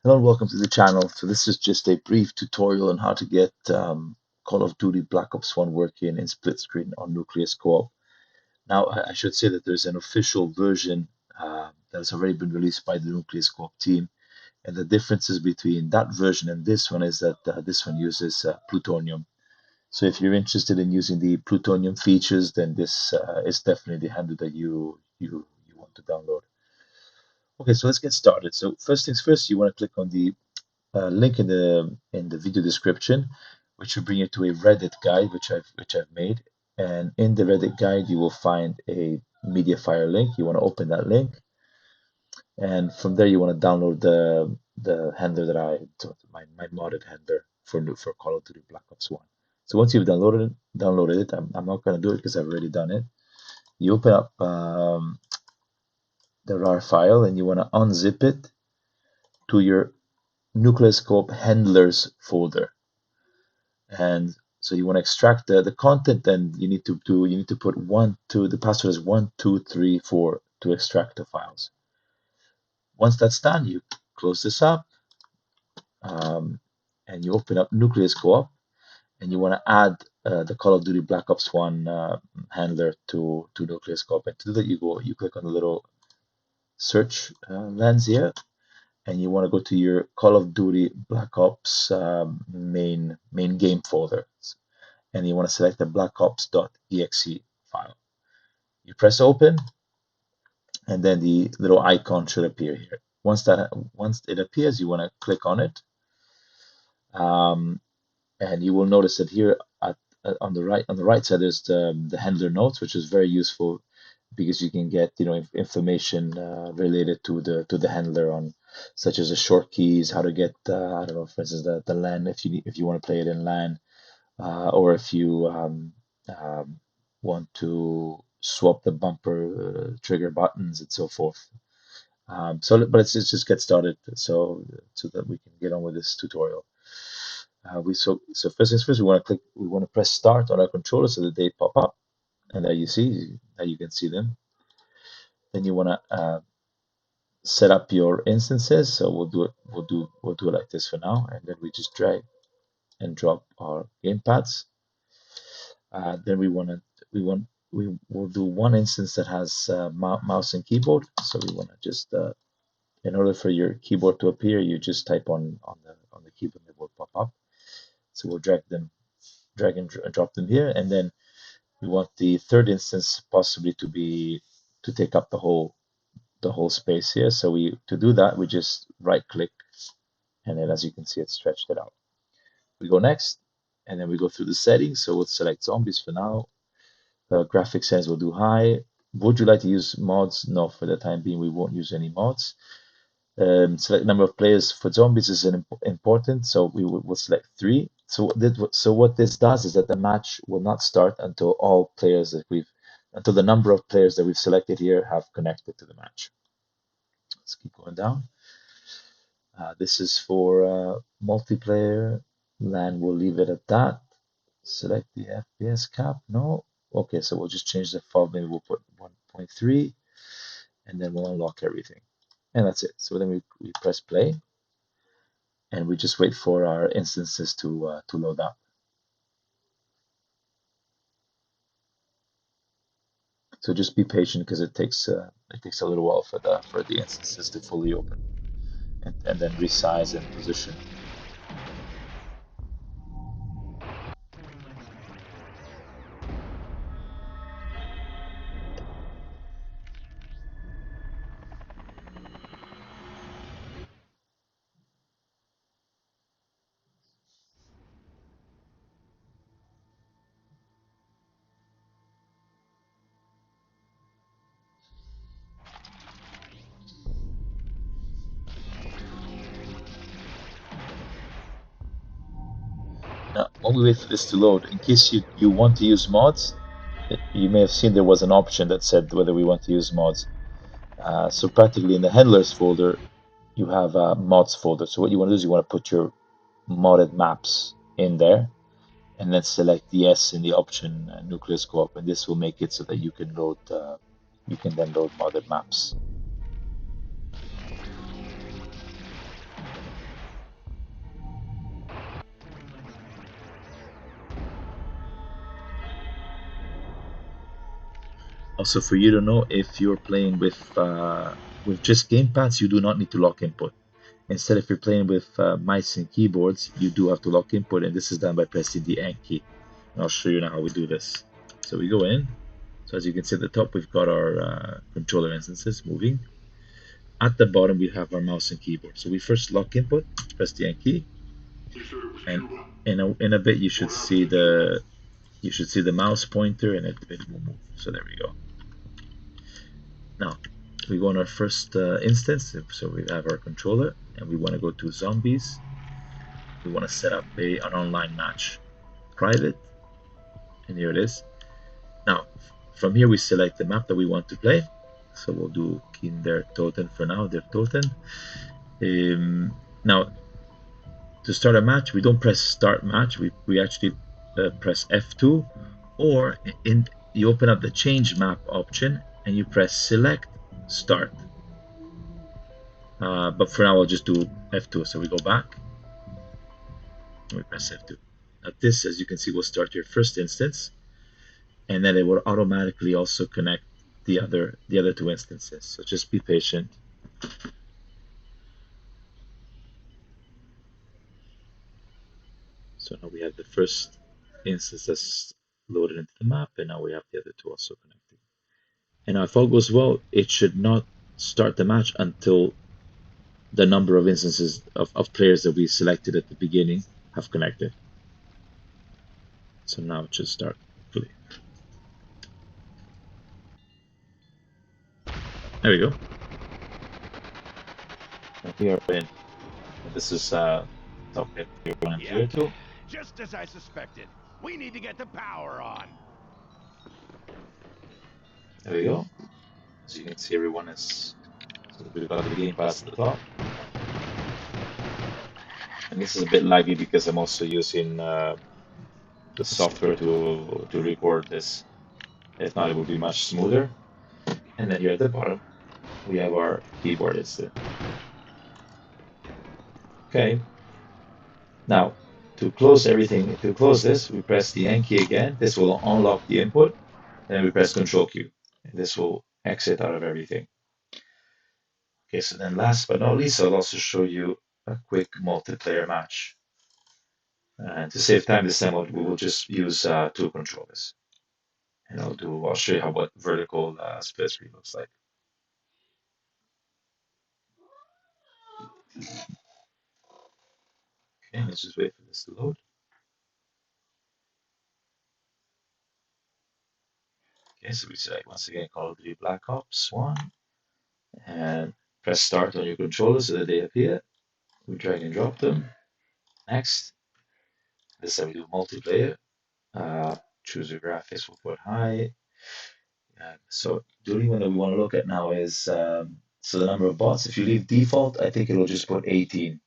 Hello and welcome to the channel. So this is just a brief tutorial on how to get Call of Duty Black Ops 1 working in split screen on Nucleus Co-op. Now, I should say that there's an official version that has already been released by the Nucleus Co-op team. And the differences between that version and this one is that this one uses plutonium. So if you're interested in using the plutonium features, then this is definitely the handle that you want to download. Okay, so let's get started. So first things first, you want to click on the link in the video description, which will bring you to a Reddit guide which I've made. And in the Reddit guide, you will find a Mediafire link. You want to open that link, and from there you want to download the handler that my modded handler for Call of Duty Black Ops 1. So once you've downloaded it, I'm not going to do it because I've already done it. You open up the RAR file and you want to unzip it to your Nucleus Co-op handlers folder. And so you want to extract the content, and you need to put the password is 1234 to extract the files. Once that's done, you close this up, and you open up Nucleus Co-op, and you want to add the Call of Duty Black Ops 1 handler to Nucleus Co-op. And to do that, you click on the little search lens here, and you want to go to your Call of Duty Black Ops main game folder, and you want to select the blackops.exe file. You press open, and then the little icon should appear here. Once it appears, you want to click on it, and you will notice that here on the right side there's the handler notes, which is very useful because you can get information related to the handler, on such as the short keys, how to get I don't know, for instance, the LAN, if you want to play it in LAN, or if you want to swap the bumper trigger buttons and so forth. But let's just get started so that we can get on with this tutorial. So first things first, we want to press start on our controller so that they pop up, and there you can see them. Then you want to set up your instances. So we'll do it like this for now, and then we just drag and drop our gamepads. Then we will do one instance that has mouse and keyboard. So we want to just in order for your keyboard to appear, you just type on the keyboard and it will pop up. So we'll drag and drop them here, and then we want the third instance possibly to take up the whole space here. So to do that, we just right click, and then as you can see, it's stretched it out. We go next, and then we go through the settings. So we'll select zombies for now. Graphic settings will do high. Would you like to use mods? No, for the time being, we won't use any mods. Select number of players for zombies is important, so we'll select 3. So what this does is that the match will not start until until the number of players that we've selected here have connected to the match. Let's keep going down. This is for multiplayer. LAN, we'll leave it at that. Select the FPS cap. No. Okay, so we'll just change the file. Maybe we'll put 1.3, and then we'll unlock everything. And that's it. So then we press play, and we just wait for our instances to load up. So just be patient because it takes a little while for the instances to fully open, and then resize and position. Now, while we wait for this to load, in case you want to use mods, you may have seen there was an option that said whether we want to use mods. So practically in the handlers folder, you have a mods folder. So what you want to do is you want to put your modded maps in there, and then select yes in the option Nucleus Co-op, and this will make it so that you can then load modded maps. Also, for you to know, if you're playing with just gamepads, you do not need to lock input. Instead, if you're playing with mice and keyboards, you do have to lock input, and this is done by pressing the N key. And I'll show you now how we do this. So we go in. So as you can see at the top, we've got our controller instances moving. At the bottom, we have our mouse and keyboard. So we first lock input, press the N key, and in a bit you should see the mouse pointer, and it will move. So there we go. Now we go on our first instance. So we have our controller, and we want to go to zombies. We want to set up an online match, private, and here it is. Now from here we select the map that we want to play. So we'll do Kinder Toten for now, Der Toten. Now to start a match, we don't press start match. We actually press F2, or you open up the change map option and you press select start. But for now, I'll just do F2. So we go back and we press F2. Now this, as you can see, will start your first instance, and then it will automatically also connect the other two instances. So just be patient. So now we have the first instance that's loaded into the map, and now we have the other two also connected. And now if all goes well, it should not start the match until the number of instances of players that we selected at the beginning have connected. So now it should start fully. There we go. And we are in. This is top hit 1 and 02. Just as I suspected. We need to get the power on. There we go. As you can see, everyone is. So we've got the game pass at the top. And this is a bit laggy because I'm also using the software to record this. If not, it would be much smoother. And then here at the bottom, we have our keyboard instead. Okay. Now, to close everything, to close this, we press the N key again. This will unlock the input. Then we press Control Q. And this will exit out of everything. Okay, so then last but not least, I'll also show you a quick multiplayer match. And to save time this time, we will just use two controllers. And I'll show you what vertical split screen looks like. Okay, let's just wait for this to load. Okay, so we select once again Call of Duty Black Ops 1 and press start on your controller so that they appear. We drag and drop them. Next, this time we do multiplayer. Choose your graphics, we'll put high. So the only one that we want to look at now is so the number of bots. If you leave default, I think it'll just put 18.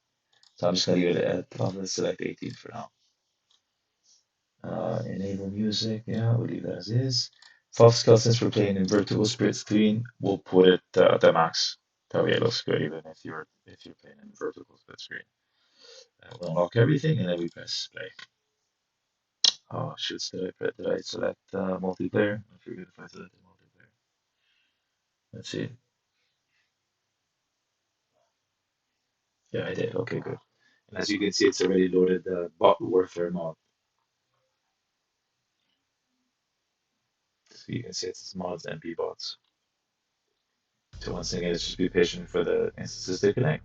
So I'm just gonna leave it at let's select 18 for now. Enable music, yeah, we'll leave that as is. Fox scale, since we're playing in vertical split screen, we'll put it at the max. That way it looks good even if you're playing in vertical split screen. We'll unlock everything and then we press play. Oh shoot, did I select multiplayer? I forget if I selected multiplayer. Let's see. Yeah, I did. Okay, good. And as you can see, it's already loaded the bot warfare mod. So you can see it's mods MP bots. So once again, let's just be patient for the instances to connect.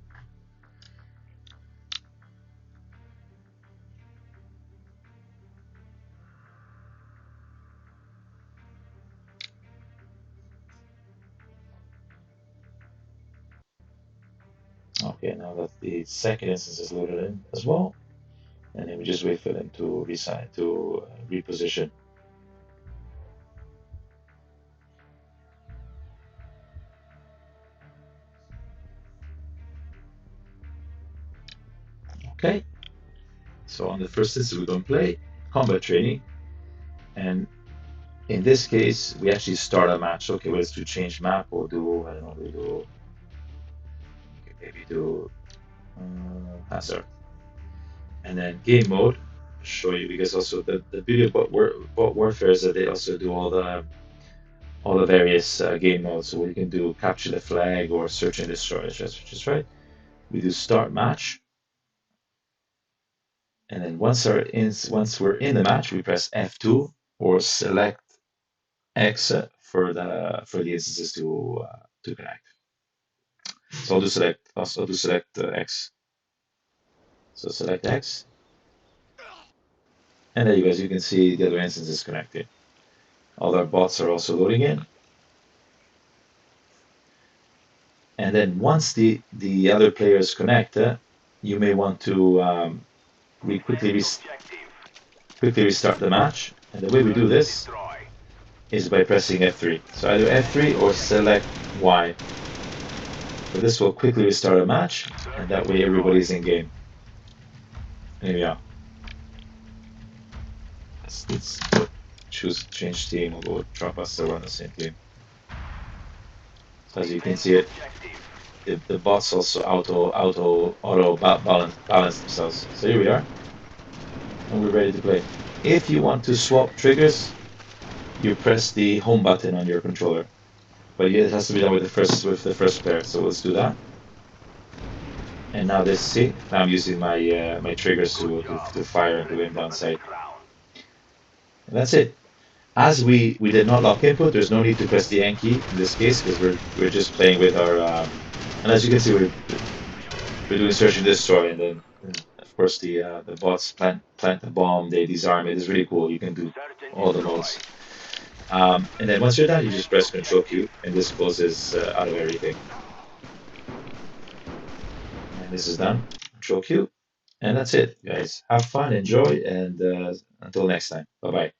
Okay, now that the second instance is loaded in as well, and then we just wait for them to reposition. Okay, so on the first instance, we're going to play combat training, and in this case, we actually start a match. Okay, let's do change map. We'll do, I don't know, we do, okay, maybe do hazard. And then game mode, show you because also the beauty about bot warfare is that they also do all the all the various game modes. So we can do capture the flag or search and destroy. Just right. We do start match, and then once we're in the match, we press F2 or select X for the instances to connect. So I'll do select X. So select X, and there you guys, you can see the other instance is connected. All our bots are also loading in. And then once the other players connect, you may want to quickly restart the match. And the way we do this is by pressing F3. So either F3 or select Y. So this will quickly restart a match, and that way everybody's in game. Here we are. Let's change team. We'll go with Trappa, so we're on the same team. So as you can see it, the bots also auto balance themselves. So here we are, and we're ready to play. If you want to swap triggers, you press the home button on your controller, but it has to be done with the first player. So let's do that. And now now I'm using my triggers to fire and to aim down sight. And that's it. As we did not lock input, there's no need to press the N key in this case because we're just playing with our. And as you can see, we're doing search and destroy, and then of course the bots plant the bomb, they disarm it. It's really cool. You can do all the modes. And then once you're done, you just press Control Q, and this closes out of everything. And this is done. Control Q, and that's it, guys. Have fun, enjoy, and until next time. Bye bye.